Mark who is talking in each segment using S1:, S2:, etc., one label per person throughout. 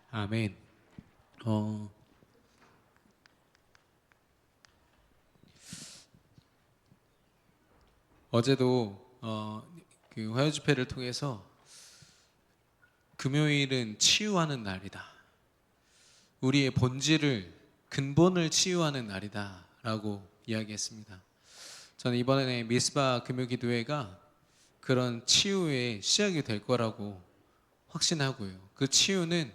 S1: 아멘. 어, 어제도 그 화요 집회를 통해서 금요일은 치유하는 날이다. 우리의 본질을 근본을 치유하는 날이다라고 이야기했습니다. 저는 이번에 미스바 금요기도회가 그런 치유의 시작이 될 거라고 확신하고요. 그 치유는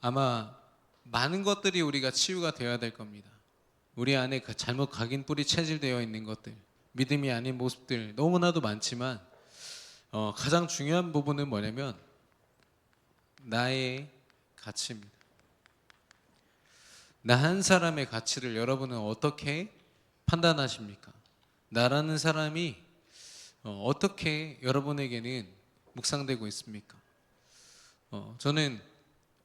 S1: 아마 많은 것들이 우리가 치유가 되어야 될 겁니다. 우리 안에 그 잘못 각인 뿌리 체질되어 있는 것들, 믿음이 아닌 모습들 너무나도 많지만 가장 중요한 부분은 뭐냐면 나의 가치입니다. 나 한 사람의 가치를 여러분은 어떻게 판단하십니까? 나라는 사람이 어떻게 여러분에게는 묵상되고 있습니까? 저는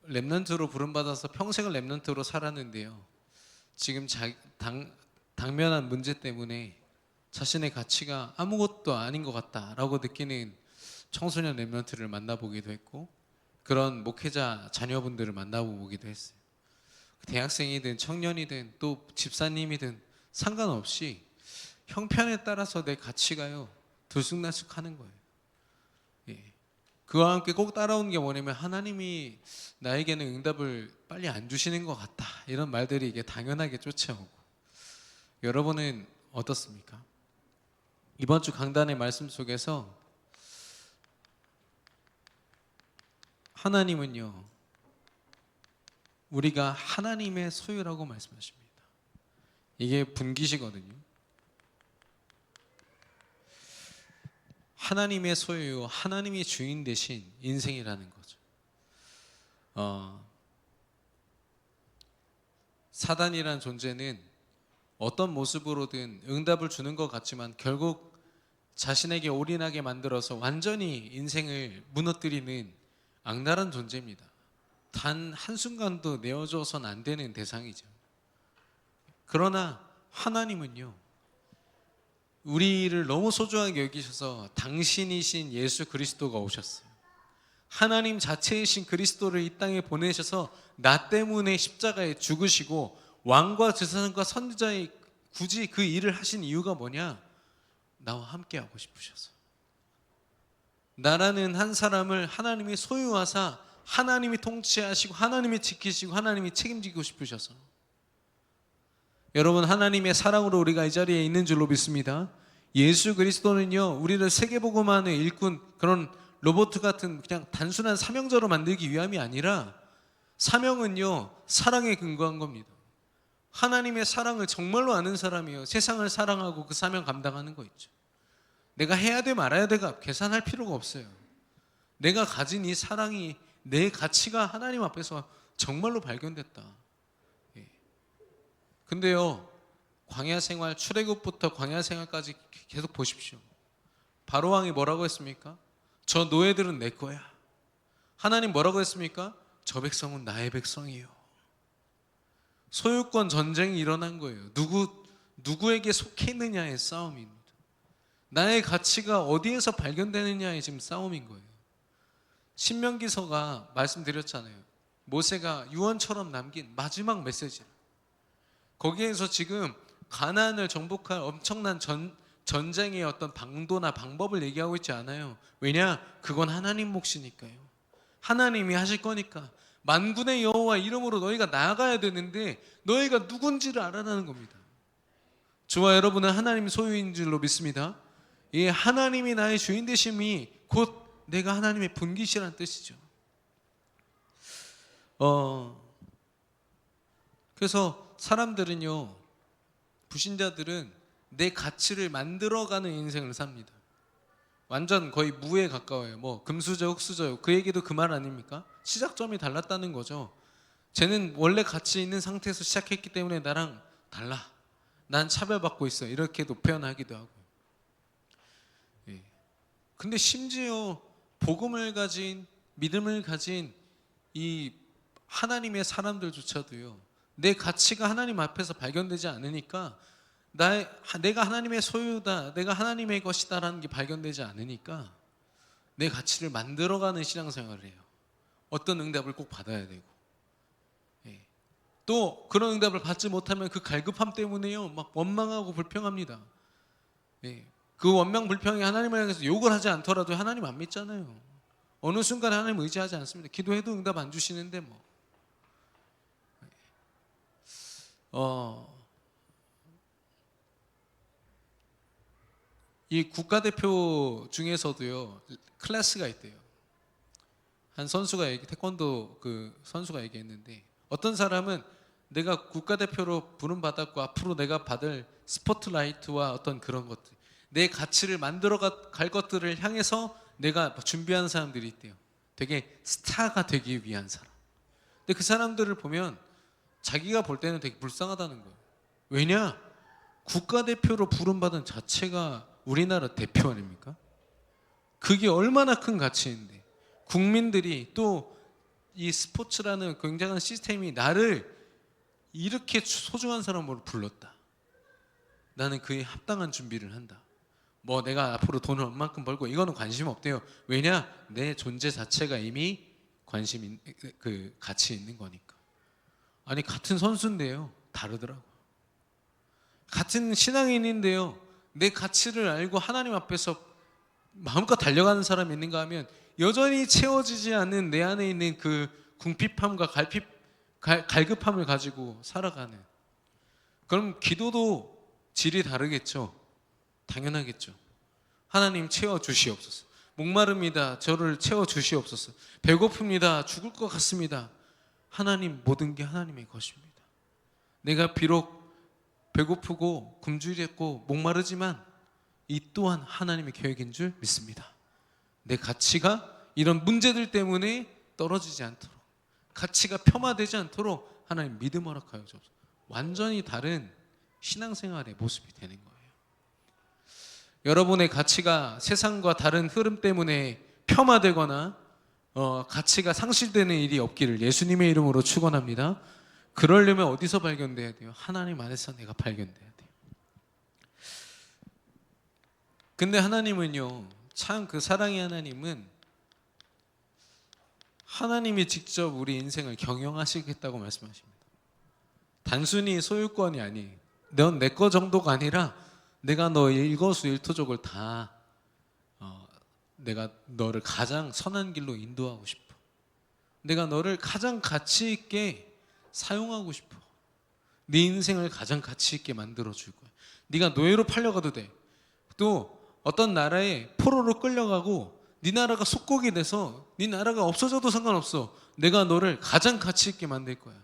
S1: 렘넌트로 부름받아서 평생을 렘넌트로 살았는데요. 지금 당면한 문제 때문에 자신의 가치가 아무것도 아닌 것 같다라고 느끼는 청소년 렘넌트를 만나보기도 했고, 그런 목회자 자녀분들을 만나보기도 했어요. 대학생이든 청년이든 또 집사님이든 상관없이 형편에 따라서 내 가치가요 들쑥날쑥하는 거예요. 예. 그와 함께 꼭 따라오는 게 뭐냐면 하나님이 나에게는 응답을 빨리 안 주시는 것 같다, 이런 말들이 이게 당연하게 쫓아오고. 여러분은 어떻습니까? 이번 주 강단의 말씀 속에서 하나님은요 우리가 하나님의 소유라고 말씀하십니다. 이게 분기시거든요. 하나님의 소유, 하나님이 주인 대신 인생이라는 거죠. 사단이란 존재는 어떤 모습으로든 응답을 주는 것 같지만 결국 자신에게 올인하게 만들어서 완전히 인생을 무너뜨리는 악랄한 존재입니다. 단 한순간도 내어줘서는 안 되는 대상이죠. 그러나 하나님은요 우리를 너무 소중하게 여기셔서 당신이신 예수 그리스도가 오셨어요. 하나님 자체이신 그리스도를 이 땅에 보내셔서 나 때문에 십자가에 죽으시고 왕과 제사장과 선지자의 굳이 그 일을 하신 이유가 뭐냐? 나와 함께 하고 싶으셔서. 나라는 한 사람을 하나님이 소유하사 하나님이 통치하시고 하나님이 지키시고 하나님이 책임지고 싶으셔서. 여러분, 하나님의 사랑으로 우리가 이 자리에 있는 줄로 믿습니다. 예수 그리스도는요 우리를 세계복음화의 일꾼, 그런 로봇 같은 그냥 단순한 사명자로 만들기 위함이 아니라, 사명은요 사랑에 근거한 겁니다. 하나님의 사랑을 정말로 아는 사람이요 세상을 사랑하고 그 사명 감당하는 거 있죠. 내가 해야 돼 말아야 돼가 계산할 필요가 없어요. 내가 가진 이 사랑이, 내 가치가 하나님 앞에서 정말로 발견됐다. 근데요 광야 생활, 출애굽부터 광야 생활까지 계속 보십시오. 바로왕이 뭐라고 했습니까? 저 노예들은 내 거야. 하나님 뭐라고 했습니까? 저 백성은 나의 백성이에요. 소유권 전쟁이 일어난 거예요. 누구에게 속해 있느냐의 싸움입니다. 나의 가치가 어디에서 발견되느냐의 지금 싸움인 거예요. 신명기서가 말씀드렸잖아요. 모세가 유언처럼 남긴 마지막 메시지. 거기에서 지금 가나안을 정복할 엄청난 전쟁의 어떤 방도나 방법을 얘기하고 있지 않아요. 왜냐? 그건 하나님 몫이니까요. 하나님이 하실 거니까. 만군의 여호와 이름으로 너희가 나아가야 되는데 너희가 누군지를 알아라는 겁니다. 저와 여러분은 하나님의 소유인 줄로 믿습니다. 이 하나님이 나의 주인 되심이 곧 내가 하나님의 분기시라는 뜻이죠. 그래서 사람들은요, 불신자들은 내 가치를 만들어가는 인생을 삽니다. 완전 거의 무에 가까워요. 뭐 금수저 흑수저, 그 얘기도 그 말 아닙니까? 시작점이 달랐다는 거죠. 쟤는 원래 가치 있는 상태에서 시작했기 때문에 나랑 달라, 난 차별받고 있어, 이렇게도 표현하기도 하고. 근데 심지어 복음을 가진, 믿음을 가진 이 하나님의 사람들조차도요 내 가치가 하나님 앞에서 발견되지 않으니까, 내가 하나님의 소유다, 내가 하나님의 것이다 라는 게 발견되지 않으니까 내 가치를 만들어가는 신앙생활을 해요. 어떤 응답을 꼭 받아야 되고, 예. 또 그런 응답을 받지 못하면 그 갈급함 때문에요 막 원망하고 불평합니다. 예. 그 원망 불평이 하나님을 향해서 욕을 하지 않더라도 하나님 안 믿잖아요. 어느 순간 하나님 의지하지 않습니다. 기도해도 응답 안 주시는데 뭐. 이 국가대표 중에서도요 클래스가 있대요. 한 선수가 태권도 그 선수가 얘기했는데, 어떤 사람은 내가 국가대표로 부름받았고 앞으로 내가 받을 스포트라이트와 어떤 그런 것들, 내 가치를 만들어 갈 것들을 향해서 내가 준비하는 사람들이 있대요. 되게 스타가 되기 위한 사람. 근데 그 사람들을 보면 자기가 볼 때는 되게 불쌍하다는 거예요. 왜냐? 국가대표로 부름받은 자체가 우리나라 대표 아닙니까? 그게 얼마나 큰 가치인데, 국민들이 또 이 스포츠라는 굉장한 시스템이 나를 이렇게 소중한 사람으로 불렀다. 나는 그에 합당한 준비를 한다. 뭐 내가 앞으로 돈을 얼만큼 벌고 이거는 관심 없대요. 왜냐? 내 존재 자체가 이미 그 가치 있는 거니까. 아니 같은 선수인데요 다르더라고. 같은 신앙인인데요 내 가치를 알고 하나님 앞에서 마음껏 달려가는 사람이 있는가 하면 여전히 채워지지 않는 내 안에 있는 그 궁핍함과 갈급함을 가지고 살아가는. 그럼 기도도 질이 다르겠죠. 당연하겠죠. 하나님 채워주시옵소서. 목마릅니다. 저를 채워주시옵소서. 배고픕니다. 죽을 것 같습니다. 하나님, 모든 게 하나님의 것입니다. 내가 비록 배고프고 굶주렸고 목마르지만 이 또한 하나님의 계획인 줄 믿습니다. 내 가치가 이런 문제들 때문에 떨어지지 않도록, 가치가 폄하되지 않도록 하나님 믿음 허락하여 주옵소서. 완전히 다른 신앙생활의 모습이 되는 거예요. 여러분의 가치가 세상과 다른 흐름 때문에 폄하되거나 가치가 상실되는 일이 없기를 예수님의 이름으로 축원합니다. 그러려면 어디서 발견돼야 돼요? 하나님 안에서 내가 발견돼야 돼요. 근데 하나님은요, 참 그 사랑의 하나님은 하나님이 직접 우리 인생을 경영하시겠다고 말씀하십니다. 단순히 소유권이 아니에요. 넌 내 거 정도가 아니라 내가 너 일거수일투족을 다 내가 너를 가장 선한 길로 인도하고 싶어. 내가 너를 가장 가치 있게 사용하고 싶어. 네 인생을 가장 가치 있게 만들어 줄 거야. 네가 노예로 팔려가도 돼. 또 어떤 나라에 포로로 끌려가고 네 나라가 속국이 돼서 네 나라가 없어져도 상관없어. 내가 너를 가장 가치 있게 만들 거야.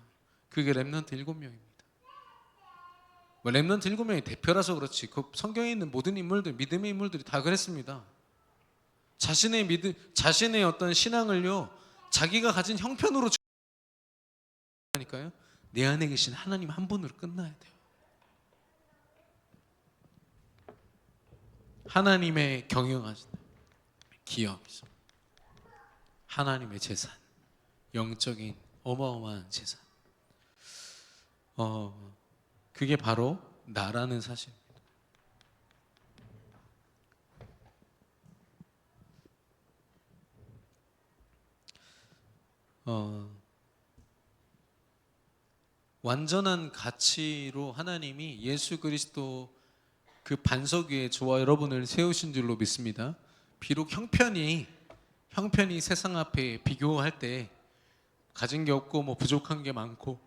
S1: 그게 렘넌트 7명입니다. 뭐 렘넌트 7명이 대표라서 그렇지 그 성경에 있는 모든 인물들, 믿음의 인물들이 다 그랬습니다. 자신의 어떤 신앙을요 자기가 가진 형편으로 하니까요 내 안에 계신 하나님 한 분으로 끝나야 돼요. 하나님의 경영하신 기업이죠. 하나님의 재산, 영적인 어마어마한 재산. 그게 바로 나라는 사실입니다. 완전한 가치로 하나님이 예수 그리스도 그 반석 위에 저와 여러분을 세우신 줄로 믿습니다. 비록 형편이 세상 앞에 비교할 때 가진 게 없고 뭐 부족한 게 많고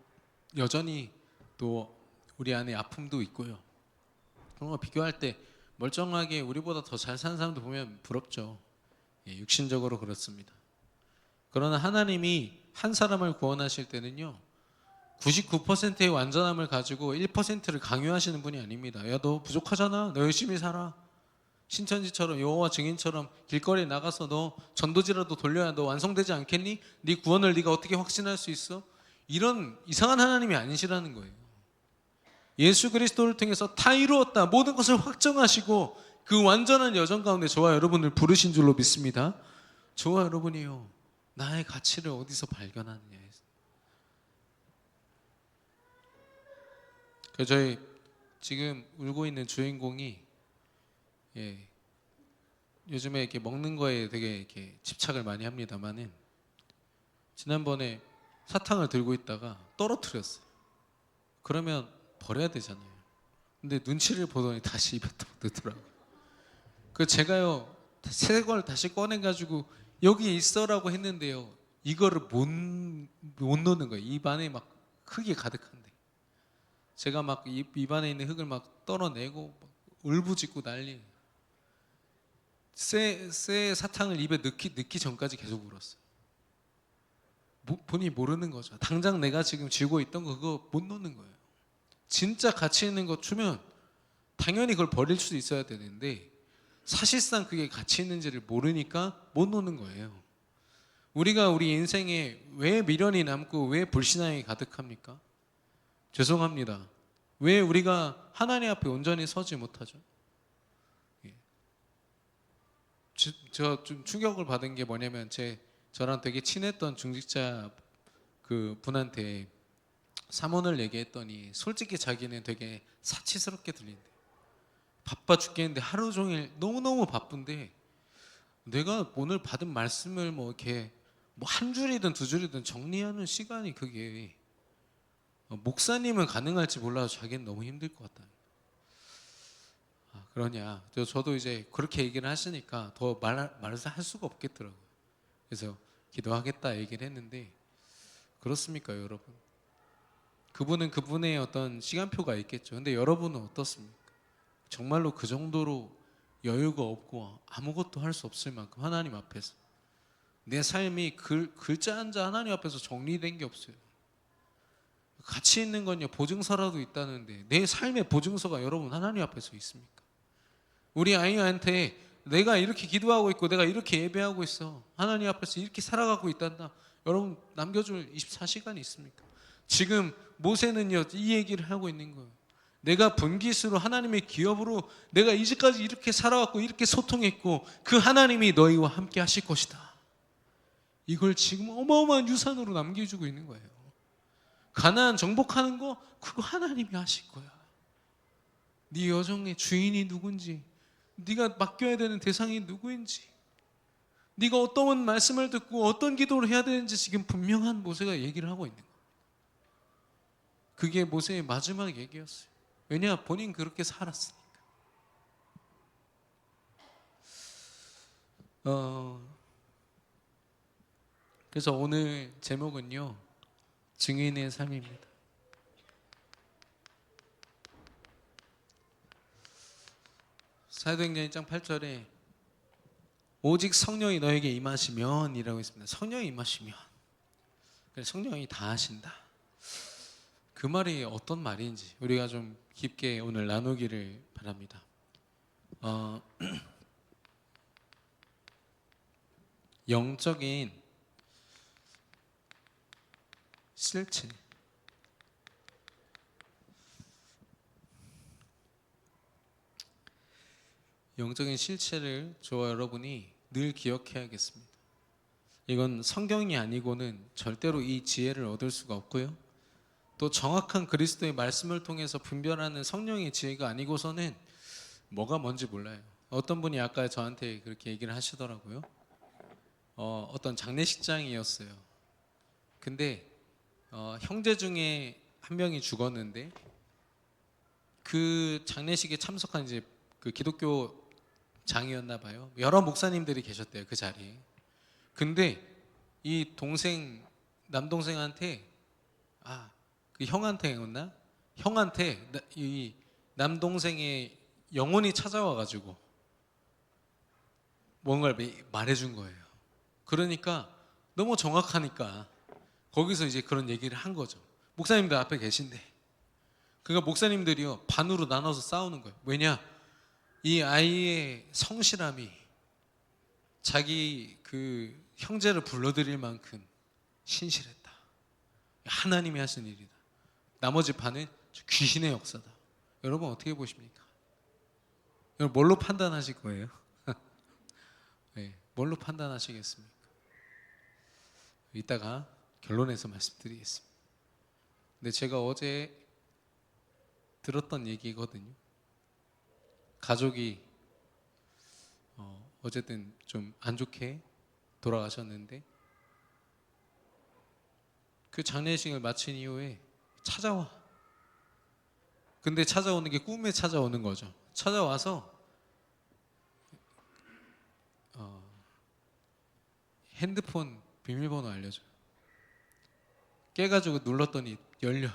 S1: 여전히 또 우리 안에 아픔도 있고요. 그런 거 비교할 때 멀쩡하게 우리보다 더 잘 사는 사람도 보면 부럽죠. 육신적으로 그렇습니다. 그러나 하나님이 한 사람을 구원하실 때는요 99%의 완전함을 가지고 1%를 강요하시는 분이 아닙니다. 야, 너 부족하잖아. 너 열심히 살아. 신천지처럼 여호와 증인처럼 길거리에 나가서 너 전도지라도 돌려야 너 완성되지 않겠니? 네 구원을 네가 어떻게 확신할 수 있어? 이런 이상한 하나님이 아니시라는 거예요. 예수 그리스도를 통해서 다 이루었다. 모든 것을 확정하시고 그 완전한 여정 가운데 저와 여러분을 부르신 줄로 믿습니다. 저와 여러분이요. 나의 가치를 어디서 발견하느냐. 저희 지금 울고 있는 주인공이 요즘에 이렇게 먹는 거에 되게 이렇게 집착을 많이 합니다만은 지난번에 사탕을 들고 있다가 떨어뜨렸어요. 그러면 버려야 되잖아요. 근데 눈치를 보더니 다시 입에 딱 넣더라고요. 그 제가요 새 걸 다시 꺼내가지고 여기 있어라고 했는데요, 이거를 못 놓는 거예요. 입 안에 막 흙이 가득한데 제가 막 입 안에 있는 흙을 막 떨어내고 막 울부짖고 난리. 새 사탕을 입에 넣기 전까지 계속 울었어요. 본인이 모르는 거죠. 당장 내가 지금 쥐고 있던 거 그거 못 놓는 거예요. 진짜 가치 있는 거 주면 당연히 그걸 버릴 수 있어야 되는데 사실상 그게 가치 있는지를 모르니까 못 놓는 거예요. 우리가 우리 인생에 왜 미련이 남고 왜 불신앙이 가득합니까? 죄송합니다. 왜 우리가 하나님 앞에 온전히 서지 못하죠? 저 좀 충격을 받은 게 뭐냐면 저랑 되게 친했던 중직자 그 분한테 사문을 얘기했더니 솔직히 자기는 되게 사치스럽게 들린대. 바빠 죽겠는데 하루 종일 너무너무 바쁜데 내가 오늘 받은 말씀을 뭐 이렇게 뭐 한 줄이든 두 줄이든 정리하는 시간이 그게 목사님은 가능할지 몰라도 자기는 너무 힘들 것 같다. 그러냐. 저도 이제 그렇게 얘기를 하시니까 더 말을 할 수가 없겠더라고요. 그래서 기도하겠다 얘기를 했는데 그렇습니까, 여러분? 그분은 그분의 어떤 시간표가 있겠죠. 근데 여러분은 어떻습니까? 정말로 그 정도로 여유가 없고 아무것도 할 수 없을 만큼 하나님 앞에서 내 삶이 글자 한 자 하나님 앞에서 정리된 게 없어요. 가치 있는 건요 보증서라도 있다는데 내 삶의 보증서가 여러분 하나님 앞에서 있습니까? 우리 아이한테 내가 이렇게 기도하고 있고 내가 이렇게 예배하고 있어, 하나님 앞에서 이렇게 살아가고 있단다, 여러분 남겨줄 24시간이 있습니까? 지금 모세는요 이 얘기를 하고 있는 거예요. 내가 분깃으로 하나님의 기업으로 내가 이제까지 이렇게 살아왔고 이렇게 소통했고 그 하나님이 너희와 함께 하실 것이다. 이걸 지금 어마어마한 유산으로 남겨주고 있는 거예요. 가나안 정복하는 거 그거 하나님이 하실 거야. 네 여정의 주인이 누군지, 네가 맡겨야 되는 대상이 누구인지, 네가 어떤 말씀을 듣고 어떤 기도를 해야 되는지 지금 분명한 모세가 얘기를 하고 있는 거예요. 그게 모세의 마지막 얘기였어요. 왜냐? 본인 그렇게 살았으니까. 그래서 오늘 제목은요 증인의 삶입니다. 사도행전 1장 8절에 오직 성령이 너에게 임하시면 이라고 있습니다. 성령이 임하시면, 성령이 다 하신다. 그 말이 어떤 말인지 우리가 좀 깊게 오늘 나누기를 바랍니다. 영적인 실체, 영적인 실체를 저와 여러분이 늘 기억해야겠습니다. 이건 성경이 아니고는 절대로 이 지혜를 얻을 수가 없고요, 또 정확한 그리스도의 말씀을 통해서 분별하는 성령의 지혜가 아니고서는 뭐가 뭔지 몰라요. 어떤 분이 아까 저한테 그렇게 얘기를 하시더라고요. 어떤 장례식장이었어요. 근데 형제 중에 한 명이 죽었는데 그 장례식에 참석한 이제 그 기독교 장이었나 봐요. 여러 목사님들이 계셨대요, 그 자리에. 근데 이 남동생한테 그 형한테였나? 형한테 이 남동생의 영혼이 찾아와 가지고 뭔가를 말해준 거예요. 그러니까 너무 정확하니까 거기서 이제 그런 얘기를 한 거죠. 목사님들 앞에 계신데 그러니까 목사님들이요 반으로 나눠서 싸우는 거예요. 왜냐? 이 아이의 성실함이 자기 그 형제를 불러들일 만큼 신실했다, 하나님이 하신 일이다. 나머지 반은 귀신의 역사다. 여러분 어떻게 보십니까? 여러분 뭘로 판단하실 거예요? 네, 뭘로 판단하시겠습니까? 이따가 결론에서 말씀드리겠습니다. 근데 제가 어제 들었던 얘기거든요. 가족이 어쨌든 좀 안 좋게 돌아가셨는데 그 장례식을 마친 이후에 찾아와. 근데 찾아오는 게 꿈에 찾아오는 거죠. 찾아와서 핸드폰 비밀번호 알려줘요. 깨가지고 눌렀더니 열려.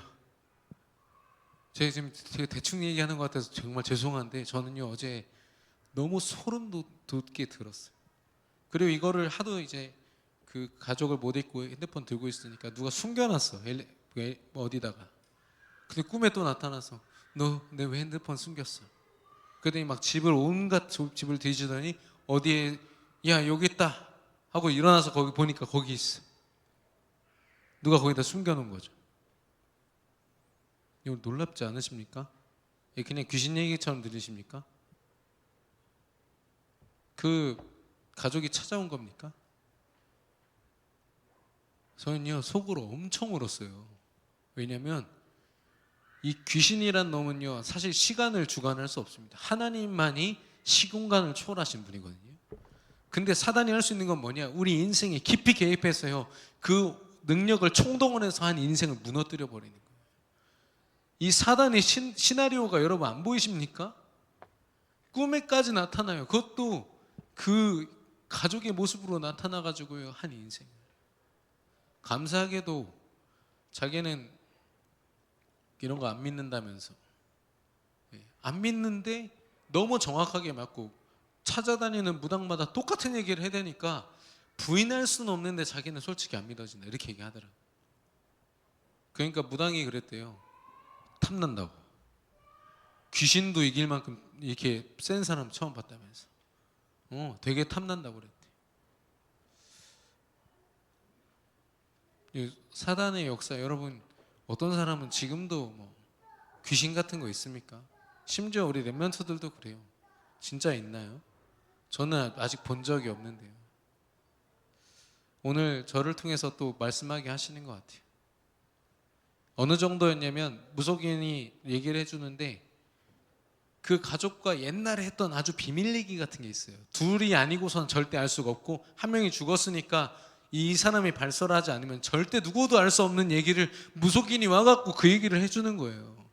S1: 제가 지금 되게 대충 얘기하는 것 같아서 정말 죄송한데 저는요 어제 너무 소름 돋게 들었어요. 그리고 이거를 하도 이제 그 가족을 못 잊고 핸드폰 들고 있으니까 누가 숨겨놨어. 어디다가. 근데 꿈에 또 나타나서 너 내 왜 핸드폰 숨겼어? 그랬더니 막 집을 온갖 집을 뒤지더니 어디에 야 여기 있다 하고 일어나서 거기 보니까 거기 있어. 누가 거기다 숨겨놓은 거죠. 이거 놀랍지 않으십니까? 그냥 귀신 얘기처럼 들리십니까? 그 가족이 찾아온 겁니까? 저는요 속으로 엄청 울었어요. 왜냐하면 이 귀신이란 놈은요 사실 시간을 주관할 수 없습니다. 하나님만이 시공간을 초월하신 분이거든요. 근데 사단이 할 수 있는 건 뭐냐? 우리 인생에 깊이 개입해서요 그 능력을 총동원해서 한 인생을 무너뜨려 버리는 거예요. 이 사단의 시나리오가 여러분 안 보이십니까? 꿈에까지 나타나요. 그것도 그 가족의 모습으로 나타나가지고요 한 인생. 감사하게도 자기는 이런 거 안 믿는다면서. 안 믿는데 너무 정확하게 맞고 찾아다니는 무당마다 똑같은 얘기를 해야 되니까 부인할 수는 없는데 자기는 솔직히 안 믿어진다 이렇게 얘기하더라고요. 그러니까 무당이 그랬대요. 탐난다고. 귀신도 이길 만큼 이렇게 센 사람 처음 봤다면서. 되게 탐난다고 그랬대. 사단의 역사 여러분 어떤 사람은 지금도 뭐 귀신 같은 거 있습니까? 심지어 우리 랩런트들도 그래요. 진짜 있나요? 저는 아직 본 적이 없는데요. 오늘 저를 통해서 또 말씀하게 하시는 것 같아요. 어느 정도였냐면 무속인이 얘기를 해주는데 그 가족과 옛날에 했던 아주 비밀 얘기 같은 게 있어요. 둘이 아니고선 절대 알 수가 없고 한 명이 죽었으니까 이 사람이 발설하지 않으면 절대 누구도 알 수 없는 얘기를 무속인이 와갖고 그 얘기를 해주는 거예요.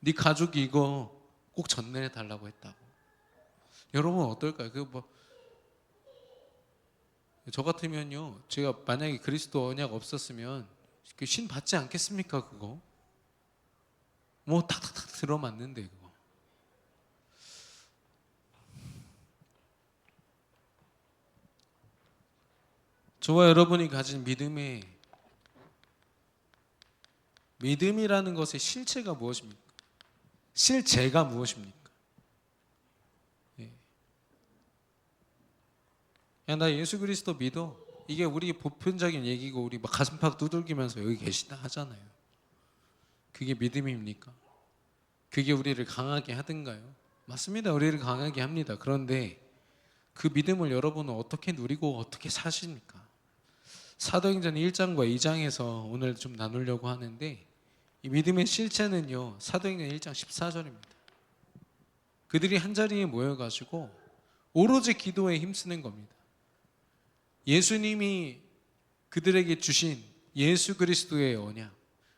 S1: 네 가족이 이거 꼭 전내해 달라고 했다고. 여러분 어떨까요? 저 같으면요 제가 만약에 그리스도 언약 없었으면 신 받지 않겠습니까? 그거 뭐 탁탁탁 들어맞는데 그거. 저와 여러분이 가진 믿음이라는 것의 실체가 무엇입니까? 실제가 무엇입니까? 야, 나 예수 그리스도 믿어. 이게 우리 보편적인 얘기고 우리 막 가슴팍 두들기면서 여기 계시다 하잖아요. 그게 믿음입니까? 그게 우리를 강하게 하든가요? 맞습니다. 우리를 강하게 합니다. 그런데 그 믿음을 여러분은 어떻게 누리고 어떻게 사십니까? 사도행전 1장과 2장에서 오늘 좀 나누려고 하는데 이 믿음의 실체는요 사도행전 1장 14절입니다. 그들이 한자리에 모여가지고 오로지 기도에 힘쓰는 겁니다. 예수님이 그들에게 주신 예수 그리스도의 언약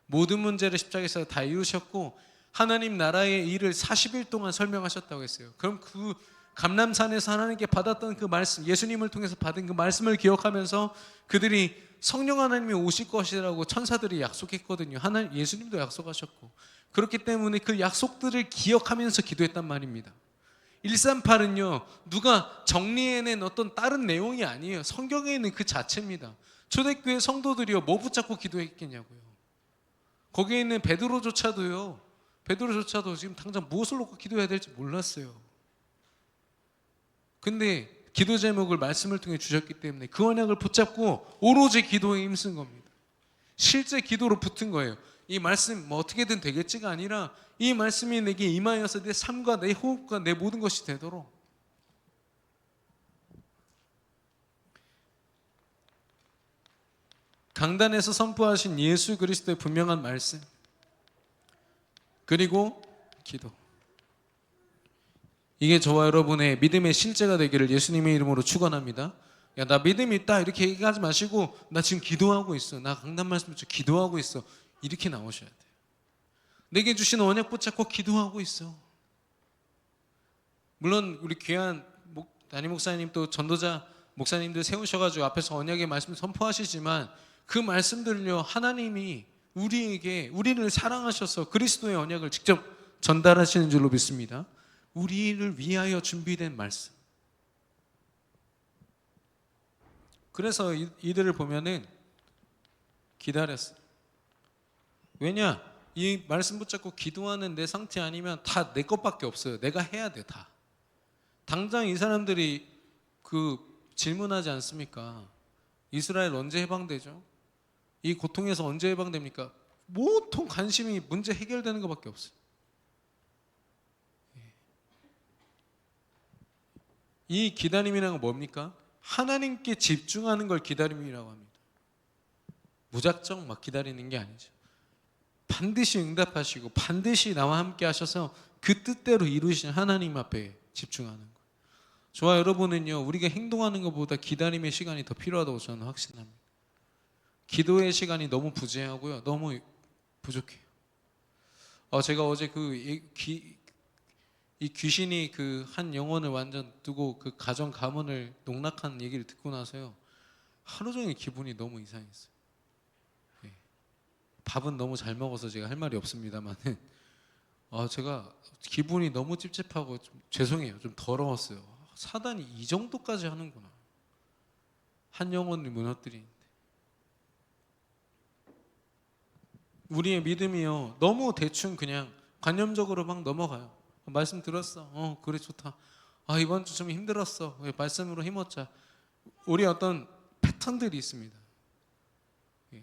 S1: 모든 문제를 십자가에서 다 이루셨고 하나님 나라의 일을 40일 동안 설명하셨다고 했어요. 그럼 그 감람산에서 하나님께 받았던 그 말씀 예수님을 통해서 받은 그 말씀을 기억하면서 그들이 성령 하나님이 오실 것이라고 천사들이 약속했거든요. 예수님도 약속하셨고 그렇기 때문에 그 약속들을 기억하면서 기도했단 말입니다. 138은요 누가 정리해낸 어떤 다른 내용이 아니에요. 성경에 있는 그 자체입니다. 초대교회 성도들이요 뭐 붙잡고 기도했겠냐고요. 거기에 있는 베드로조차도 지금 당장 무엇을 놓고 기도해야 될지 몰랐어요. 근데 기도 제목을 말씀을 통해 주셨기 때문에 그 언약을 붙잡고 오로지 기도에 힘쓴 겁니다. 실제 기도로 붙은 거예요. 이 말씀 뭐 어떻게든 되겠지가 아니라 이 말씀이 내게 임하여서 내 삶과 내 호흡과 내 모든 것이 되도록. 강단에서 선포하신 예수 그리스도의 분명한 말씀 그리고 기도, 이게 저와 여러분의 믿음의 실제가 되기를 예수님의 이름으로 축원합니다. 야, 나 믿음이 있다 이렇게 얘기하지 마시고 나 지금 기도하고 있어. 나 강단 말씀 붙여 기도하고 있어. 이렇게 나오셔야 돼요. 내게 주신 언약 붙잡고 기도하고 있어. 물론 우리 귀한 담임 목사님 또 전도자 목사님들 세우셔가지고 앞에서 언약의 말씀 선포하시지만 그 말씀들을요 하나님이 우리를 사랑하셔서 그리스도의 언약을 직접 전달하시는 줄로 믿습니다. 우리를 위하여 준비된 말씀. 그래서 이들을 보면은 기다렸어. 왜냐? 이 말씀 붙잡고 기도하는 내 상태 아니면 다 내 것밖에 없어요. 내가 해야 돼 다. 당장 이 사람들이 질문하지 않습니까? 이스라엘 언제 해방되죠? 이 고통에서 언제 해방됩니까? 보통 관심이 문제 해결되는 것밖에 없어요. 이 기다림이라는 건 뭡니까? 하나님께 집중하는 걸 기다림이라고 합니다. 무작정 막 기다리는 게 아니죠. 반드시 응답하시고 반드시 나와 함께 하셔서 그 뜻대로 이루신 하나님 앞에 집중하는 거예요. 저와 여러분은요, 우리가 행동하는 것보다 기다림의 시간이 더 필요하다고 저는 확신합니다. 기도의 시간이 너무 부재하고요, 너무 부족해요. 제가 어제 이 귀신이 한 영혼을 완전 두고 그 가정 가문을 농락한 얘기를 듣고 나서요, 하루 종일 기분이 너무 이상했어요. 밥은 너무 잘 먹어서 제가 할 말이 없습니다만은 제가 기분이 너무 찝찝하고 좀 죄송해요. 좀 더러웠어요. 사단이 이 정도까지 하는구나. 한 영혼을 무너뜨리는데. 우리의 믿음이요, 너무 대충 그냥 관념적으로 막 넘어가요. 말씀 들었어. 그래 좋다. 이번 주 좀 힘들었어. 말씀으로 힘얻자. 우리 어떤 패턴들이 있습니다.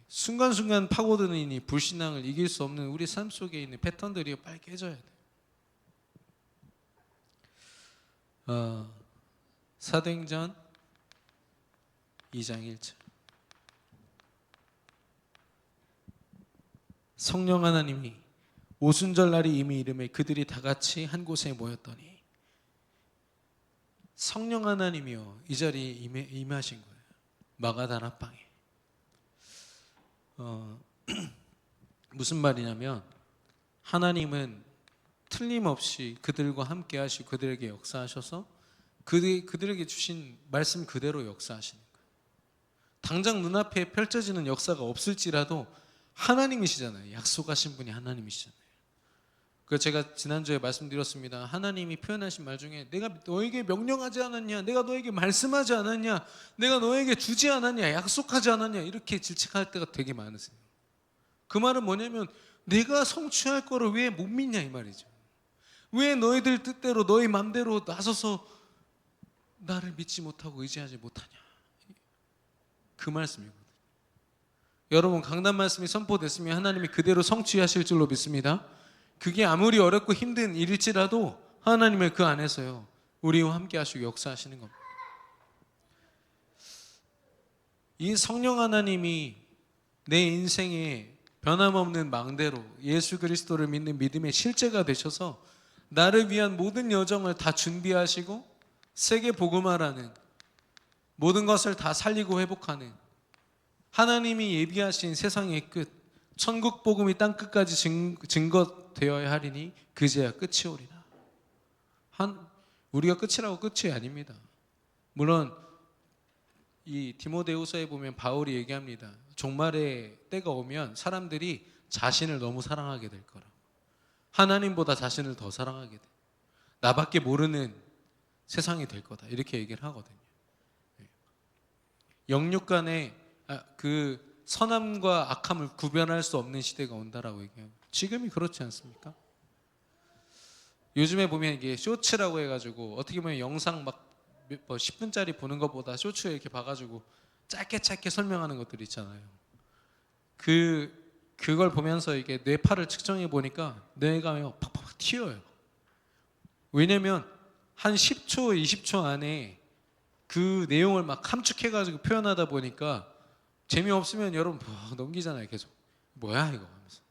S1: 순간순간 파고드는 이 불신앙을 이길 수 없는 우리 삶 속에 있는 패턴들이 빨리 깨져야 돼요. 사도행전 2장 1절. 성령 하나님이 오순절 날이 이미 이름에 그들이 다 같이 한 곳에 모였더니, 성령 하나님이요 이 자리에 임하신 거예요. 마가다나 방에. 무슨 말이냐면 하나님은 틀림없이 그들과 함께 하시고 그들에게 역사하셔서 그들에게 주신 말씀 그대로 역사하시는 거예요. 당장 눈앞에 펼쳐지는 역사가 없을지라도 하나님이시잖아요. 약속하신 분이 하나님이시잖아요. 그 제가 지난주에 말씀드렸습니다. 하나님이 표현하신 말 중에 내가 너에게 명령하지 않았냐, 내가 너에게 말씀하지 않았냐, 내가 너에게 주지 않았냐, 약속하지 않았냐, 이렇게 질책할 때가 되게 많으세요. 그 말은 뭐냐면 내가 성취할 거를 왜 못 믿냐 이 말이죠. 왜 너희들 뜻대로 너희 맘대로 나서서 나를 믿지 못하고 의지하지 못하냐, 그 말씀이거든요. 여러분, 강단 말씀이 선포됐으면 하나님이 그대로 성취하실 줄로 믿습니다. 그게 아무리 어렵고 힘든 일일지라도 하나님의 그 안에서요 우리와 함께 하시고 역사하시는 겁니다. 이 성령 하나님이 내 인생에 변함없는 망대로 예수 그리스도를 믿는 믿음의 실제가 되셔서 나를 위한 모든 여정을 다 준비하시고 세계 복음화라는 모든 것을 다 살리고 회복하는 하나님이 예비하신 세상의 끝, 천국 복음이 땅 끝까지 증거되어야 하리니 그제야 끝이 오리라. 우리가 끝이라고 끝이 아닙니다. 물론 이 디모데후서에 보면 바울이 얘기합니다. 종말의 때가 오면 사람들이 자신을 너무 사랑하게 될 거라고. 하나님보다 자신을 더 사랑하게 돼. 나밖에 모르는 세상이 될 거다. 이렇게 얘기를 하거든요. 영육 간에 그 선함과 악함을 구별할 수 없는 시대가 온다라고 얘기해요. 지금이 그렇지 않습니까? 요즘에 보면 이게 쇼츠라고 해가지고 어떻게 보면 영상 막 10분짜리 보는 것보다 쇼츠에 이렇게 봐가지고 짧게 설명하는 것들 있잖아요. 그걸 보면서 이게 뇌파를 측정해 보니까 뇌가 팍팍 튀어요. 왜냐면 한 10초, 20초 안에 그 내용을 막 함축해가지고 표현하다 보니까 재미없으면 여러분 넘기잖아요. 계속 뭐야 이거 하면서.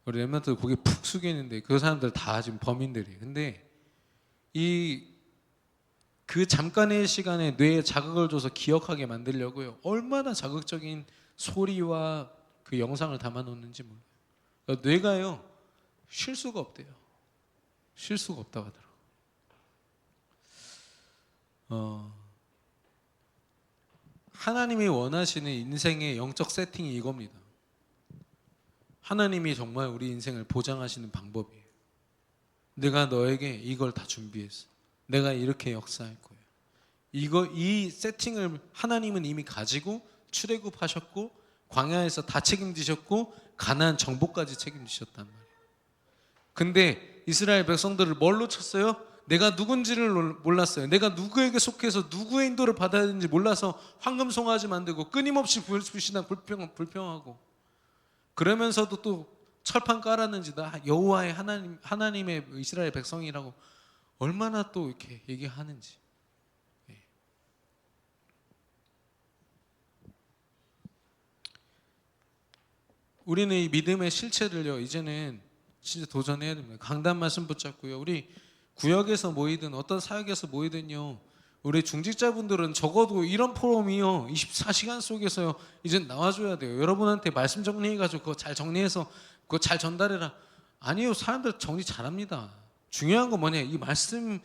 S1: 우리 랩런트 고개 푹 숙이는데 그 사람들 다 지금 범인들이에요. 근데 이 그 잠깐의 시간에 뇌에 자극을 줘서 기억하게 만들려고요. 얼마나 자극적인 소리와 그 영상을 담아놓는지 몰라요. 그러니까 뇌가요 쉴 수가 없대요. 쉴 수가 없다고 하더라고요. 하나님이 원하시는 인생의 영적 세팅이 이겁니다. 하나님이 정말 우리 인생을 보장하시는 방법이에요. 내가 너에게 이걸 다 준비했어. 내가 이렇게 역사할 거예요. 이 세팅을 하나님은 이미 가지고 출애굽하셨고 광야에서 다 책임지셨고 가나안 정복까지 책임지셨단 말이에요. 근데 이스라엘 백성들을 뭘로 쳤어요? 내가 누군지를 몰랐어요. 내가 누구에게 속해서 누구의 인도를 받아야 되는지 몰라서 황금 송아지 만들고 끊임없이 불신하고 불평하고 그러면서도 또 철판 깔았는지 나 여호와의 하나님의 이스라엘 백성이라고 얼마나 또 이렇게 얘기하는지. 우리는 이 믿음의 실체를요 이제는 진짜 도전해야 됩니다. 강단 말씀 붙잡고요. 우리 구역에서 모이든 어떤 사역에서 모이든요. 우리 중직자분들은 적어도 이런 포럼이요 24시간 속에서요 이제 나와줘야 돼요. 여러분한테 말씀 정리해가지고 그거 잘 정리해서 그거 잘 전달해라. 아니요, 사람들 정리 잘합니다. 중요한 건 뭐냐, 이 말씀을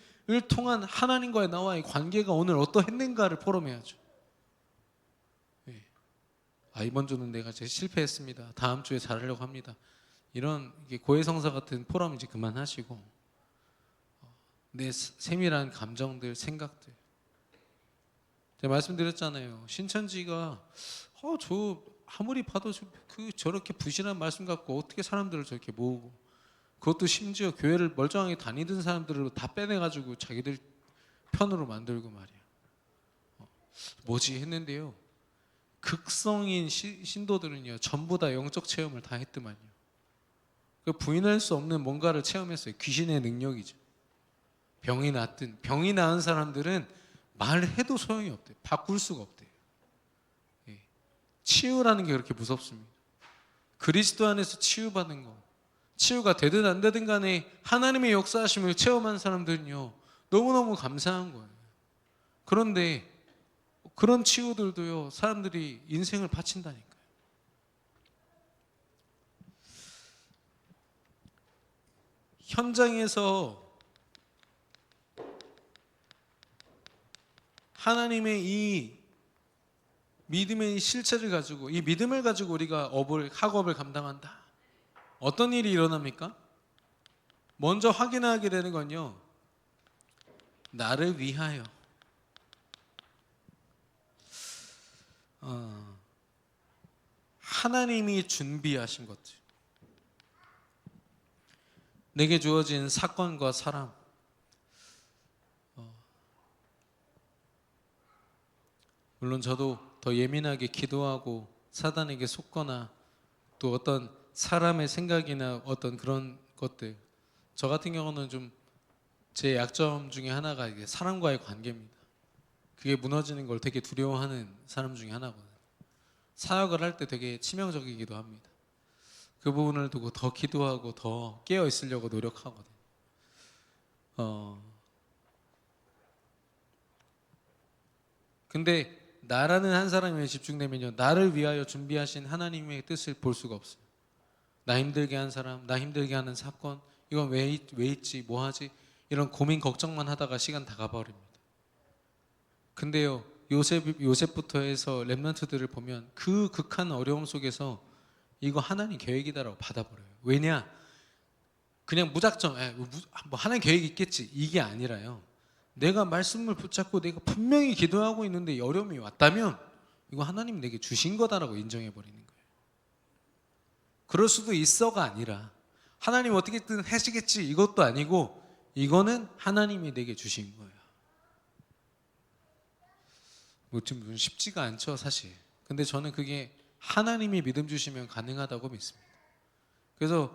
S1: 통한 하나님과의 나와의 관계가 오늘 어떠했는가를 포럼해야죠. 이번 주는 내가 제일 실패했습니다. 다음 주에 잘하려고 합니다. 이런 고해성사 같은 포럼 이제 그만하시고 내 세밀한 감정들, 생각들. 제가 말씀드렸잖아요. 신천지가 저 아무리 봐도 저렇게 부실한 말씀 갖고 어떻게 사람들을 저렇게 모으고 그것도 심지어 교회를 멀쩡하게 다니던 사람들을 다 빼내가지고 자기들 편으로 만들고 말이야. 뭐지 했는데요. 극성인 신도들은요 전부 다 영적 체험을 다 했더만요. 부인할 수 없는 뭔가를 체험했어요. 귀신의 능력이죠. 병이 나은 사람들은 말해도 소용이 없대요. 바꿀 수가 없대요. 치유라는 게 그렇게 무섭습니다. 그리스도 안에서 치유받는 거, 치유가 되든 안 되든 간에 하나님의 역사하심을 체험한 사람들은요 너무너무 감사한 거예요. 그런데 그런 치유들도요 사람들이 인생을 바친다니까요. 현장에서 하나님의 이 믿음의 실체를 가지고, 이 믿음을 가지고 우리가 학업을 감당한다. 어떤 일이 일어납니까? 먼저 확인하게 되는 건요, 나를 위하여 하나님이 준비하신 것들, 내게 주어진 사건과 사람, 물론 저도 더 예민하게 기도하고 사단에게 속거나 또 어떤 사람의 생각이나 어떤 그런 것들, 저 같은 경우는 좀 제 약점 중에 하나가 이게 사람과의 관계입니다. 그게 무너지는 걸 되게 두려워하는 사람 중에 하나거든요. 사역을 할 때 되게 치명적이기도 합니다. 그 부분을 두고 더 기도하고 더 깨어 있으려고 노력하거든요. 근데 나라는 한 사람에 집중되면요, 나를 위하여 준비하신 하나님의 뜻을 볼 수가 없어요. 나 힘들게 한 사람, 나 힘들게 하는 사건, 이건 왜 있지, 뭐 하지, 이런 고민 걱정만 하다가 시간 다 가버립니다. 근데요, 요셉부터 해서 렘넌트들을 보면 그 극한 어려움 속에서 이거 하나님 계획이다라고 받아버려요. 왜냐? 그냥 무작정 뭐 하나님 계획이 있겠지, 이게 아니라요, 내가 말씀을 붙잡고 내가 분명히 기도하고 있는데 이 어려움이 왔다면 이거 하나님 내게 주신 거다라고 인정해버리는 거예요. 그럴 수도 있어가 아니라 하나님 어떻게든 하시겠지, 이것도 아니고 이거는 하나님이 내게 주신 거예요. 뭐 좀 쉽지가 않죠 사실. 근데 저는 그게 하나님이 믿음 주시면 가능하다고 믿습니다. 그래서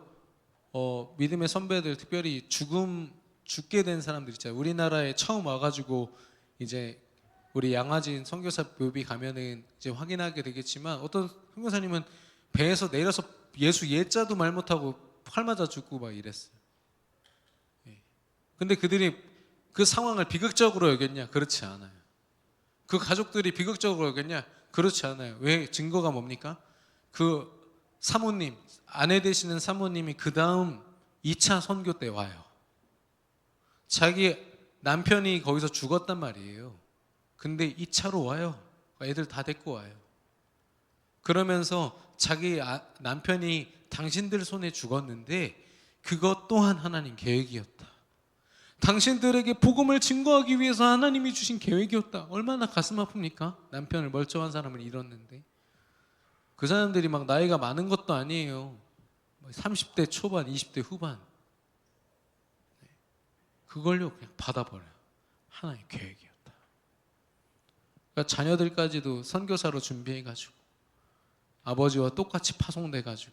S1: 믿음의 선배들, 특별히 죽게 된 사람들 있잖아요. 우리나라에 처음 와가지고 이제 우리 양화진 선교사 묘비 가면은 이제 확인하게 되겠지만, 어떤 선교사님은 배에서 내려서 예수 예자도 말 못하고 활 맞아 죽고 막 이랬어요. 근데 그들이 그 상황을 비극적으로 여겼냐? 그렇지 않아요. 그 가족들이 비극적으로 여겼냐? 그렇지 않아요. 왜? 증거가 뭡니까? 그 사모님, 아내 되시는 사모님이 그 다음 2차 선교 때 와요. 자기 남편이 거기서 죽었단 말이에요. 근데 2차로 와요. 애들 다 데리고 와요. 그러면서 자기 남편이 당신들 손에 죽었는데 그것 또한 하나님 계획이었다. 당신들에게 복음을 증거하기 위해서 하나님이 주신 계획이었다. 얼마나 가슴 아픕니까? 남편을 멀쩡한 사람을 잃었는데. 그 사람들이 막 나이가 많은 것도 아니에요. 30대 초반, 20대 후반. 그걸요 그냥 받아버려요. 하나님의 계획이었다. 그러니까 자녀들까지도 선교사로 준비해가지고 아버지와 똑같이 파송돼가지고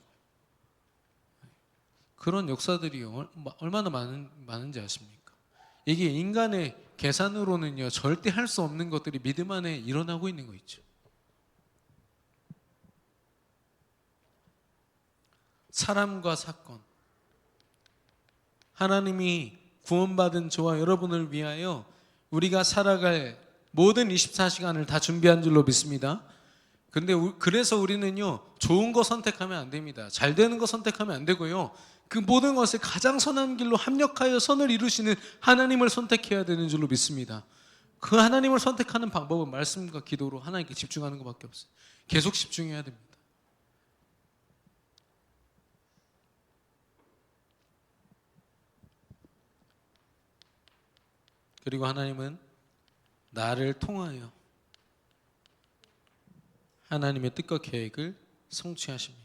S1: 그런 역사들이 얼마나 많은지 아십니까? 이게 인간의 계산으로는요 절대 할 수 없는 것들이 믿음 안에 일어나고 있는 거 있죠. 사람과 사건, 하나님이 구원받은 저와 여러분을 위하여 우리가 살아갈 모든 24시간을 다 준비한 줄로 믿습니다. 근데 그래서 우리는요 좋은 거 선택하면 안 됩니다. 잘 되는 거 선택하면 안 되고요, 그 모든 것을 가장 선한 길로 합력하여 선을 이루시는 하나님을 선택해야 되는 줄로 믿습니다. 그 하나님을 선택하는 방법은 말씀과 기도로 하나님께 집중하는 것밖에 없어요. 계속 집중해야 됩니다. 그리고 하나님은 나를 통하여 하나님의 뜻과 계획을 성취하십니다.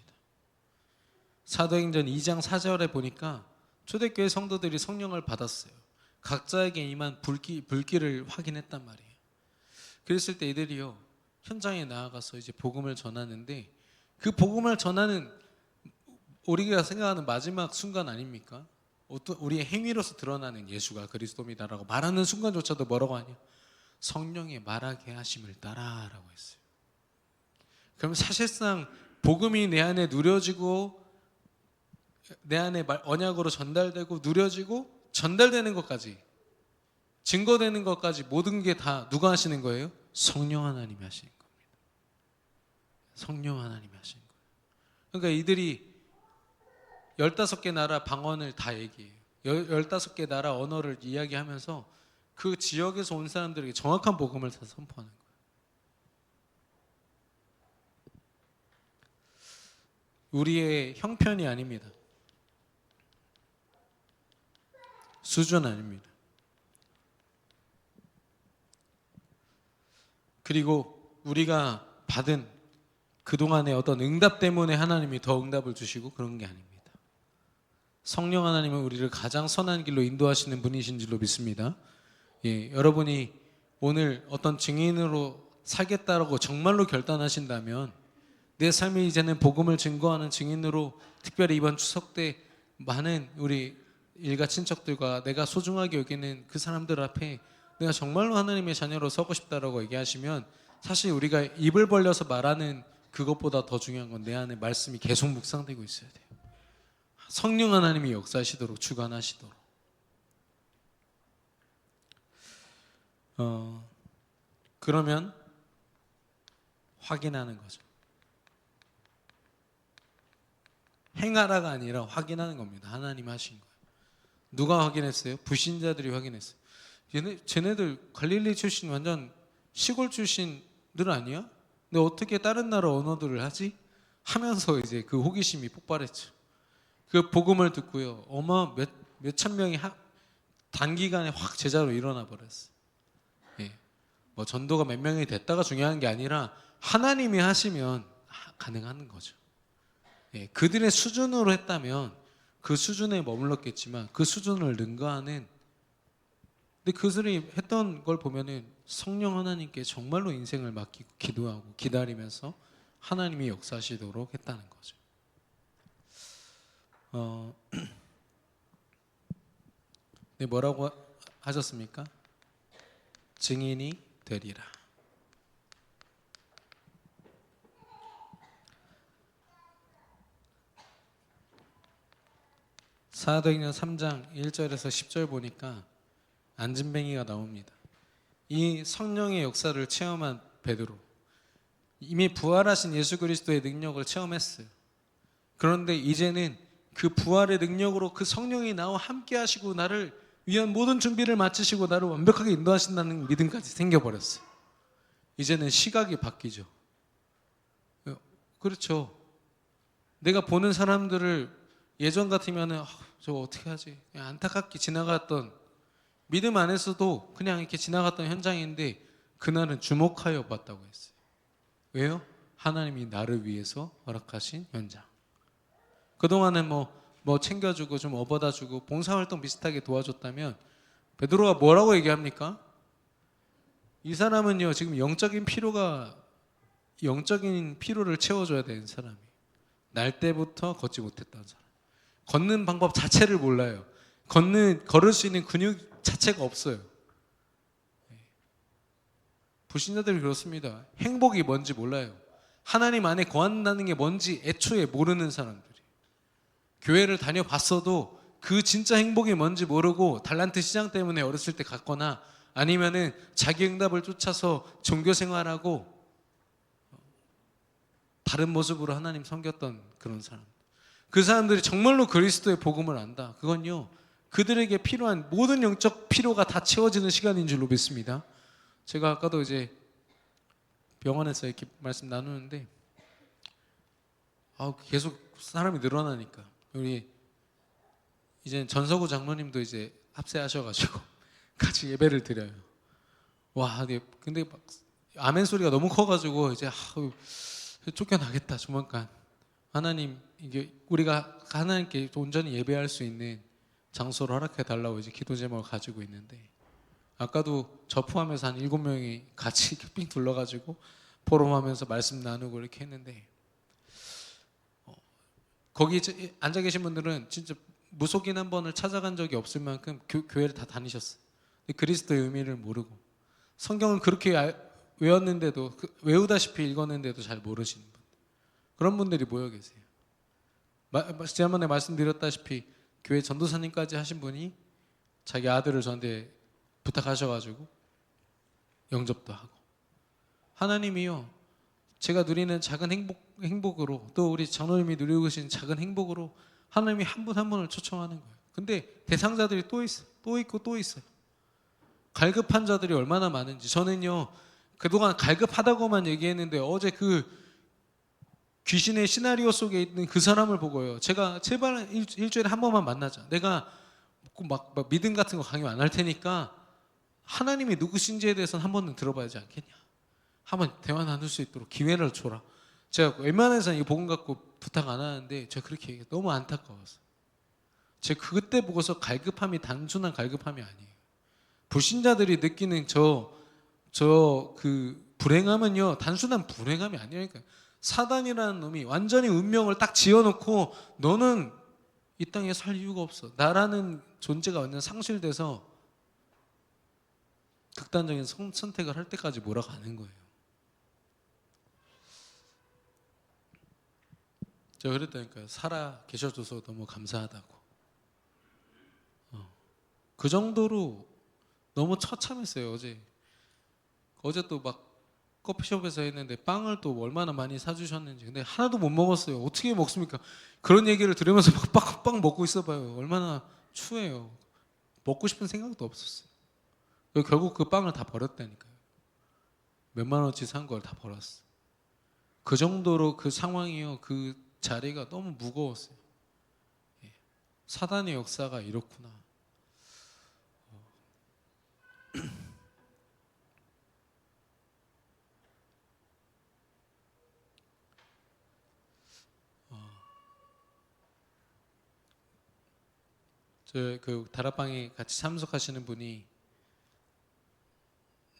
S1: 사도행전 2장 4절에 보니까 초대교회 성도들이 성령을 받았어요. 각자에게 임한 불길을 확인했단 말이에요. 그랬을 때 이들이요 현장에 나아가서 이제 복음을 전하는데, 그 복음을 전하는 우리가 생각하는 마지막 순간 아닙니까? 우리의 행위로서 드러나는 예수가 그리스도입니다라고 말하는 순간조차도 뭐라고 하냐? 성령의 말하게 하심을 따라라고 했어요. 그럼 사실상 복음이 내 안에 누려지고 내 안에 언약으로 전달되고 누려지고 전달되는 것까지, 증거되는 것까지 모든 게 다 누가 하시는 거예요? 성령 하나님이 하시는 겁니다. 성령 하나님이 하시는 거예요. 그러니까 이들이 15개 나라 방언을 다 얘기해요. 15개 나라 언어를 이야기하면서 그 지역에서 온 사람들에게 정확한 복음을 다 선포하는 거예요. 우리의 형편이 아닙니다. 수준 아닙니다. 그리고 우리가 받은 그동안의 어떤 응답 때문에 하나님이 더 응답을 주시고 그런 게 아닙니다. 성령 하나님은 우리를 가장 선한 길로 인도하시는 분이신 줄로 믿습니다. 여러분이 오늘 어떤 증인으로 살겠다라고 정말로 결단하신다면 내 삶이 이제는 복음을 증거하는 증인으로, 특별히 이번 추석 때 많은 우리 일가 친척들과 내가 소중하게 여기는 그 사람들 앞에 내가 정말로 하나님의 자녀로 서고 싶다라고 얘기하시면, 사실 우리가 입을 벌려서 말하는 그것보다 더 중요한 건 내 안에 말씀이 계속 묵상되고 있어야 돼요. 성령 하나님이 역사하시도록, 주관하시도록. 그러면 확인하는 거죠. 행하라가 아니라 확인하는 겁니다. 하나님 하신 거예요. 누가 확인했어요? 불신자들이 확인했어요. 쟤네들 갈릴리 출신, 완전 시골 출신들 아니야? 근데 어떻게 다른 나라 언어들을 하지? 하면서 이제 그 호기심이 폭발했죠. 그 복음을 듣고요, 몇천 명이 단기간에 확 제자로 일어나 버렸어요. 뭐 전도가 몇 명이 됐다가 중요한 게 아니라 하나님이 하시면 가능한 거죠. 그들의 수준으로 했다면 그 수준에 머물렀겠지만 그 수준을 능가하는, 근데 그들이 했던 걸 보면은 성령 하나님께 정말로 인생을 맡기고 기도하고 기다리면서 하나님이 역사하시도록 했다는 거죠. 네, 뭐라고 하셨습니까? 증인이 되리라. 사도행전 3장 1절에서 10절 보니까 안진뱅이가 나옵니다. 이 성령의 역사를 체험한 베드로, 이미 부활하신 예수 그리스도의 능력을 체험했어요. 그런데 이제는 그 부활의 능력으로 그 성령이 나와 함께 하시고 나를 위한 모든 준비를 마치시고 나를 완벽하게 인도하신다는 믿음까지 생겨버렸어요. 이제는 시각이 바뀌죠. 그렇죠. 내가 보는 사람들을 예전 같으면은 저거 어떻게 하지? 그냥 안타깝게 지나갔던, 믿음 안에서도 그냥 이렇게 지나갔던 현장인데 그날은 주목하여 봤다고 했어요. 왜요? 하나님이 나를 위해서 허락하신 현장. 그동안은 뭐 챙겨주고 좀 업어다주고 봉사활동 비슷하게 도와줬다면 베드로가 뭐라고 얘기합니까? 이 사람은요 지금 영적인 피로를 채워줘야 되는 사람이에요. 날 때부터 걷지 못했던 사람. 걷는 방법 자체를 몰라요. 걸을 수 있는 근육 자체가 없어요. 불신자들이 그렇습니다. 행복이 뭔지 몰라요. 하나님 안에 거한다는 게 뭔지 애초에 모르는 사람들이. 교회를 다녀봤어도 그 진짜 행복이 뭔지 모르고 달란트 시장 때문에 어렸을 때 갔거나 아니면은 자기 응답을 쫓아서 종교 생활하고 다른 모습으로 하나님 섬겼던 그런 사람. 그 사람들이 정말로 그리스도의 복음을 안다. 그건요 그들에게 필요한 모든 영적 필요가 다 채워지는 시간인 줄로 믿습니다. 제가 아까도 이제 병원에서 이렇게 말씀 나누는데 계속 사람이 늘어나니까 우리 이제 전서구 장로님도 이제 합세하셔가지고 같이 예배를 드려요. 와, 근데 막 아멘 소리가 너무 커가지고 이제 쫓겨나겠다 조만간. 하나님 이게 우리가 하나님께 온전히 예배할 수 있는 장소를 허락해 달라고 이제 기도 제목을 가지고 있는데 아까도 저 포함해서 한 7명이 같이 캠핑 둘러가지고 포럼하면서 말씀 나누고 이렇게 했는데 거기 앉아 계신 분들은 진짜 무속인 한 번을 찾아간 적이 없을 만큼 교회를 다 다니셨어요. 그리스도의 의미를 모르고 성경을 그렇게 외웠는데도 외우다시피 읽었는데도 잘 모르시는 분, 그런 분들이 모여 계세요. 지난번에 말씀드렸다시피 교회 전도사님까지 하신 분이 자기 아들을 저한테 부탁하셔가지고 영접도 하고, 하나님이요 제가 누리는 작은 행복으로 또 우리 장로님이 누리고 계신 작은 행복으로 하나님이 한 분 한 분을 초청하는 거예요. 근데 대상자들이 또 있어요. 또 있고 또 있어요. 갈급한 자들이 얼마나 많은지. 저는요 그동안 갈급하다고만 얘기했는데 어제 그 귀신의 시나리오 속에 있는 그 사람을 보고요 제가 제발 일주일에 한 번만 만나자. 내가 막 믿음 같은 거 강요 안 할 테니까 하나님이 누구신지에 대해서는 한 번은 들어봐야지 않겠냐. 한번 대화 나눌 수 있도록 기회를 줘라. 제가 웬만해서는 이 복음 갖고 부탁 안 하는데 제가 그렇게 얘기해요. 너무 안타까워서. 제가 그때 보고서 갈급함이 단순한 갈급함이 아니에요. 불신자들이 느끼는 그 불행함은요 단순한 불행함이 아니라니까요. 사단이라는 놈이 완전히 운명을 딱 지어놓고 너는 이 땅에 살 이유가 없어. 나라는 존재가 완전 상실돼서 극단적인 선택을 할 때까지 몰아가는 거예요. 제가 그랬다니까요. 살아 계셔줘서 너무 감사하다고. 그 정도로 너무 처참했어요. 어제 또 막 커피숍에서 했는데 빵을 또 얼마나 많이 사주셨는지. 근데 하나도 못 먹었어요. 어떻게 먹습니까? 그런 얘기를 들으면서 막 빵 먹고 있어봐요. 얼마나 추해요. 먹고 싶은 생각도 없었어요. 결국 그 빵을 다 버렸다니까요. 몇만 원치 산 걸 다 버렸어. 그 정도로 그 상황이요, 그 자리가 너무 무거웠어요. 사단의 역사가 이렇구나. 저 그 다락방에 같이 참석하시는 분이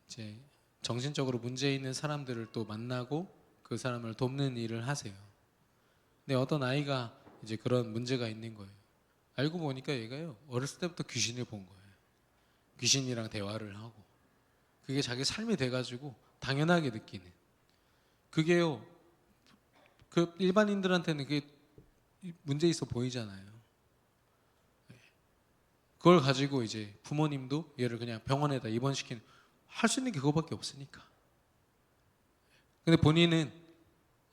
S1: 이제 정신적으로 문제 있는 사람들을 또 만나고 그 사람을 돕는 일을 하세요. 근데 어떤 아이가 이제 그런 문제가 있는 거예요. 알고 보니까 얘가요 어렸을 때부터 귀신을 본 거예요. 귀신이랑 대화를 하고 그게 자기 삶이 돼가지고 당연하게 느끼는. 그게요 그 일반인들한테는 그게 문제 있어 보이잖아요. 그걸 가지고 이제 부모님도 얘를 그냥 병원에다 입원시키는, 할 수 있는 게 그거밖에 없으니까. 근데 본인은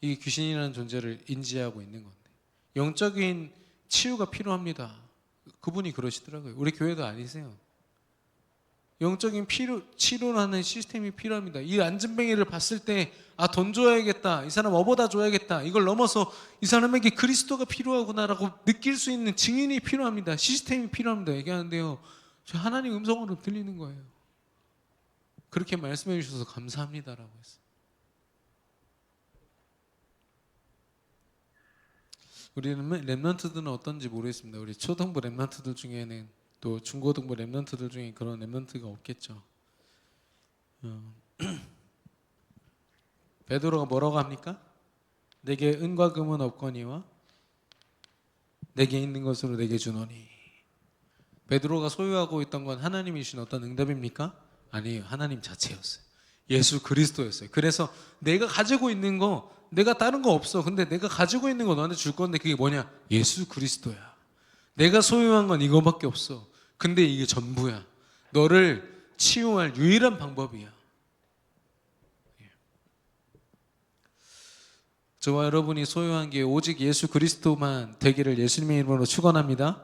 S1: 이 귀신이라는 존재를 인지하고 있는 건데 영적인 치유가 필요합니다. 그분이 그러시더라고요. 우리 교회도 아니세요. 영적인 치료라는 시스템이 필요합니다. 이 안진뱅이를 봤을 때 돈 줘야겠다, 이 사람 어보다 줘야겠다, 이걸 넘어서 이 사람에게 그리스도가 필요하구나라고 느낄 수 있는 증인이 필요합니다. 시스템이 필요합니다. 얘기하는데요, 저 하나님 음성으로 들리는 거예요. 그렇게 말씀해 주셔서 감사합니다라고 했어요. 우리 랩런트들은 어떤지 모르겠습니다. 우리 초등부 랩런트들 중에는 또 중고등부 랩런트들 중에 그런 랩런트가 없겠죠. 베드로가 뭐라고 합니까? 내게 은과 금은 없거니와 내게 있는 것으로 내게 주노니. 베드로가 소유하고 있던 건 하나님이 주신 어떤 응답입니까? 아니에요. 하나님 자체였어요. 예수 그리스도였어요. 그래서 내가 가지고 있는 거, 내가 다른 거 없어. 근데 내가 가지고 있는 거 너한테 줄 건데 그게 뭐냐? 예수 그리스도야. 내가 소유한 건 이거밖에 없어. 근데 이게 전부야. 너를 치유할 유일한 방법이야. 저와 여러분이 소유한 게 오직 예수 그리스도만 되기를 예수님의 이름으로 축원합니다.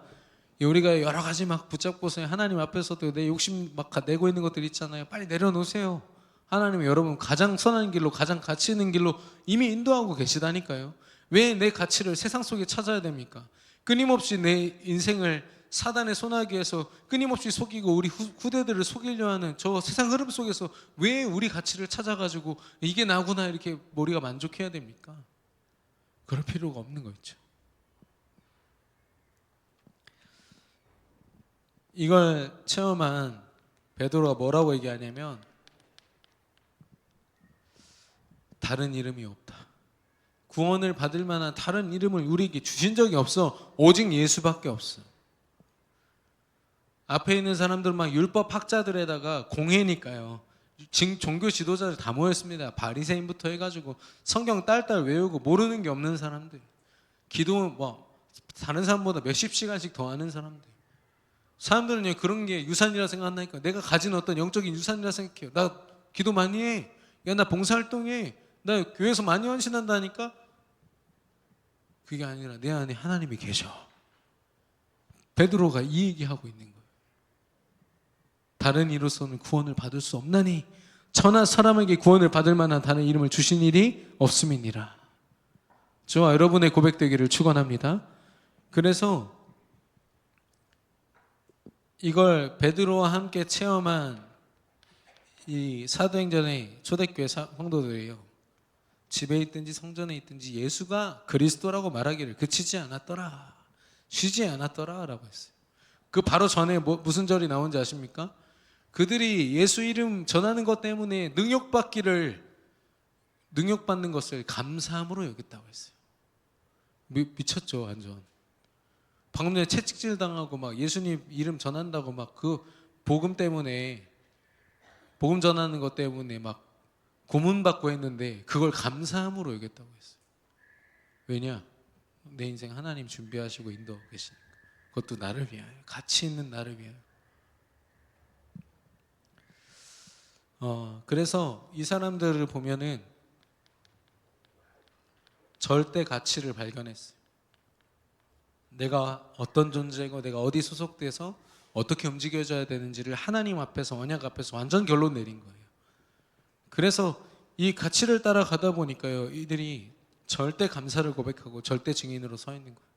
S1: 우리가 여러 가지 막 붙잡고서 하나님 앞에서도 내 욕심 막 내고 있는 것들 있잖아요. 빨리 내려놓으세요. 하나님이 여러분 가장 선한 길로, 가장 가치 있는 길로 이미 인도하고 계시다니까요. 왜 내 가치를 세상 속에 찾아야 됩니까? 끊임없이 내 인생을 사단의 소나기에서 끊임없이 속이고 우리 후대들을 속이려 하는 저 세상 흐름 속에서 왜 우리 가치를 찾아가지고 이게 나구나 이렇게 머리가 만족해야 됩니까? 그럴 필요가 없는 거 있죠. 이걸 체험한 베드로가 뭐라고 얘기하냐면 다른 이름이 없다. 구원을 받을 만한 다른 이름을 우리에게 주신 적이 없어. 오직 예수밖에 없어. 앞에 있는 사람들 막 율법 학자들에다가 공회니까요. 종교 지도자들 다 모였습니다. 바리새인부터 해가지고 성경 딸딸 외우고 모르는 게 없는 사람들, 기도 뭐 다른 사람보다 몇십 시간씩 더 하는 사람들. 사람들은 그런 게 유산이라 생각한다니까. 내가 가진 어떤 영적인 유산이라 생각해요. 나 기도 많이 해. 야, 나 봉사활동해. 나 교회에서 많이 헌신한다니까. 그게 아니라 내 안에 하나님이 계셔. 베드로가 이 얘기하고 있는 거예요. 다른 이로서는 구원을 받을 수 없나니 천하 사람에게 구원을 받을 만한 다른 이름을 주신 일이 없음이니라. 저와 여러분의 고백되기를 축원합니다. 그래서 이걸 베드로와 함께 체험한 이 사도행전의 초대교회 성도들이에요. 집에 있든지 성전에 있든지 예수가 그리스도라고 말하기를 그치지 않았더라, 쉬지 않았더라 라고 했어요. 그 바로 전에 무슨 절이 나온지 아십니까? 그들이 예수 이름 전하는 것 때문에 능력받는 것을 감사함으로 여겼다고 했어요. 미쳤죠 완전. 방금 전에 채찍질 당하고 막 예수님 이름 전한다고 막 그 복음 때문에, 복음 전하는 것 때문에 막 고문받고 했는데 그걸 감사함으로 여겼다고 했어요. 왜냐? 내 인생 하나님 준비하시고 인도하고 계시니까. 그것도 나를 위하여, 가치 있는 나를 위하여. 그래서 이 사람들을 보면은 절대 가치를 발견했어요. 내가 어떤 존재고 내가 어디 소속돼서 어떻게 움직여져야 되는지를 하나님 앞에서, 언약 앞에서 완전 결론 내린 거예요. 그래서 이 가치를 따라가다 보니까요, 이들이 절대 감사를 고백하고 절대 증인으로 서 있는 거예요.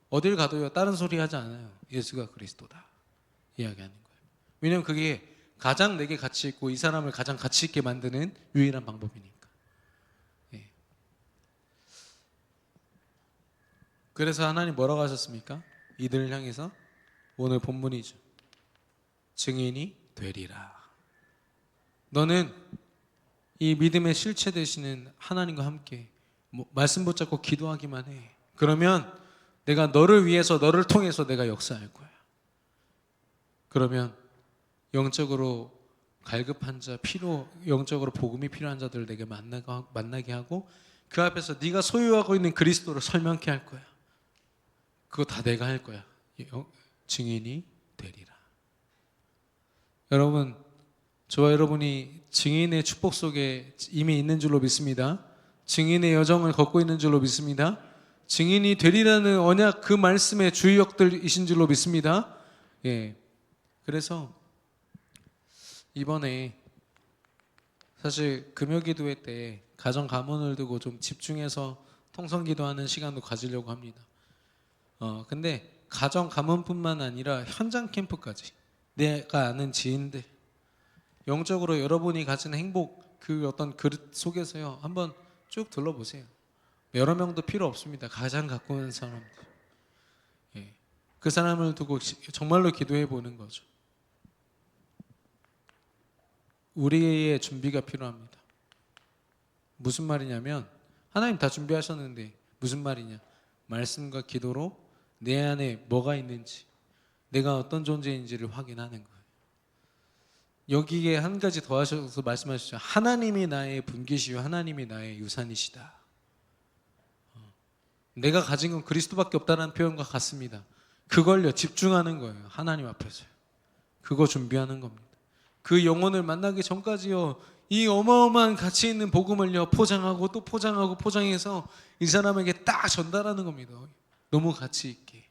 S1: 어딜 가도요 다른 소리 하지 않아요. 예수가 그리스도다 이야기하는 거예요. 왜냐하면 그게 가장 내게 가치 있고 이 사람을 가장 가치 있게 만드는 유일한 방법이니까. 예. 그래서 하나님 뭐라고 하셨습니까? 이들을 향해서 오늘 본문이죠. 증인이 되리라. 너는 이 믿음의 실체 되시는 하나님과 함께 말씀 붙잡고 기도하기만 해. 그러면 내가 너를 위해서, 너를 통해서 내가 역사할 거야. 그러면 영적으로 갈급한 자, 영적으로 복음이 필요한 자들을 내게 만나게 하고 그 앞에서 네가 소유하고 있는 그리스도를 설명케 할 거야. 그거 다 내가 할 거야. 증인이 되리라. 여러분, 저와 여러분이 증인의 축복 속에 이미 있는 줄로 믿습니다. 증인의 여정을 걷고 있는 줄로 믿습니다. 증인이 되리라는 언약 그 말씀의 주역들이신 줄로 믿습니다. 예. 그래서 이번에 사실 금요기도회 때 가정 가문을 두고 좀 집중해서 통성기도하는 시간도 가지려고 합니다. 근데 가정 가문뿐만 아니라 현장 캠프까지 내가 아는 지인들 영적으로 여러분이 가진 행복 그 어떤 그릇 속에서요 한번 쭉 둘러보세요. 여러 명도 필요 없습니다. 가장 가까운 사람들. 예. 그 사람을 두고 정말로 기도해 보는 거죠. 우리의 준비가 필요합니다. 무슨 말이냐면 하나님 다 준비하셨는데 무슨 말이냐? 말씀과 기도로 내 안에 뭐가 있는지 내가 어떤 존재인지를 확인하는 거예요. 여기에 한 가지 더 하셔서 말씀하셨죠. 하나님이 나의 분기시요 하나님이 나의 유산이시다. 내가 가진 건 그리스도밖에 없다는 표현과 같습니다. 그걸요 집중하는 거예요. 하나님 앞에서요. 그거 준비하는 겁니다. 그 영혼을 만나기 전까지요 이 어마어마한 가치 있는 복음을요 포장하고 또 포장하고 포장해서 이 사람에게 딱 전달하는 겁니다. 너무 가치 있게.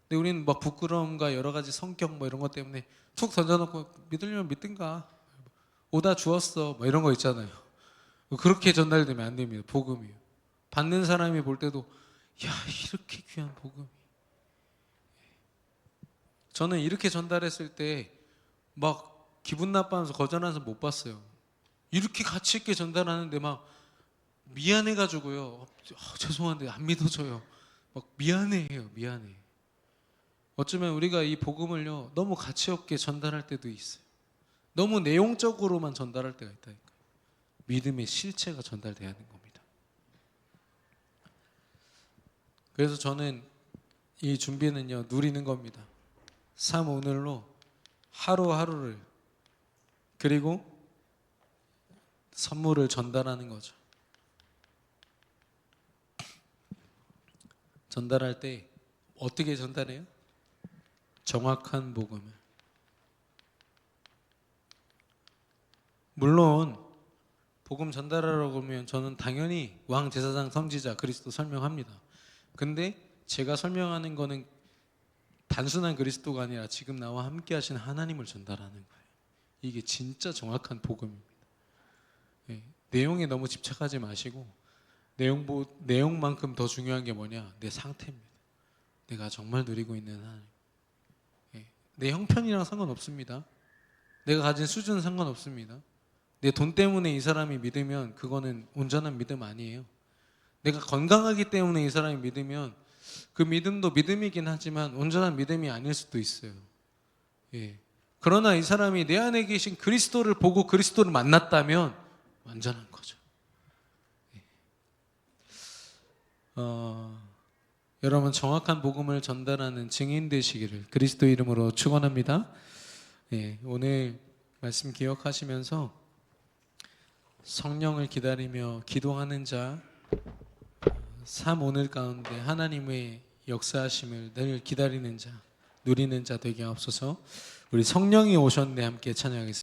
S1: 근데 우리는 막 부끄러움과 여러 가지 성격 뭐 이런 것 때문에 툭 던져놓고 믿으려면 믿든가 오다 주었어 뭐 이런 거 있잖아요. 그렇게 전달되면 안 됩니다. 복음이요. 받는 사람이 볼 때도 야 이렇게 귀한 복음이. 저는 이렇게 전달했을 때 막 기분 나빠하면서 거절하는 사람 못 봤어요. 이렇게 가치 있게 전달하는데 막 미안해가지고요. 죄송한데 안 믿어져요. 막 미안해해요. 미안해. 어쩌면 우리가 이 복음을요 너무 가치 없게 전달할 때도 있어요. 너무 내용적으로만 전달할 때가 있다니까요. 믿음의 실체가 전달돼야 하는 겁니다. 그래서 저는 이 준비는요 누리는 겁니다. 삶 오늘로 하루하루를 그리고 선물을 전달하는 거죠. 전달할 때 어떻게 전달해요? 정확한 복음을. 물론 복음 전달하라고 하면 저는 당연히 왕 제사장 선지자 그리스도 설명합니다. 근데 제가 설명하는 거는 단순한 그리스도가 아니라 지금 나와 함께 하신 하나님을 전달하는 거예요. 이게 진짜 정확한 복음입니다. 네, 내용에 너무 집착하지 마시고 내용만큼 더 중요한 게 뭐냐? 내 상태입니다. 내가 정말 누리고 있는 하나님. 네, 내 형편이랑 상관없습니다. 내가 가진 수준은 상관없습니다. 내 돈 때문에 이 사람이 믿으면 그거는 온전한 믿음 아니에요. 내가 건강하기 때문에 이 사람이 믿으면 그 믿음도 믿음이긴 하지만 온전한 믿음이 아닐 수도 있어요. 예. 그러나 이 사람이 내 안에 계신 그리스도를 보고 그리스도를 만났다면 완전한 거죠. 예. 여러분 정확한 복음을 전달하는 증인 되시기를 그리스도 이름으로 축원합니다. 예. 오늘 말씀 기억하시면서 성령을 기다리며 기도하는 자 삶 오늘 가운데 하나님의 역사하심을 늘 기다리는 자, 누리는 자 되게 하옵소서. 우리 성령이 오셨네 함께 찬양하겠습니다.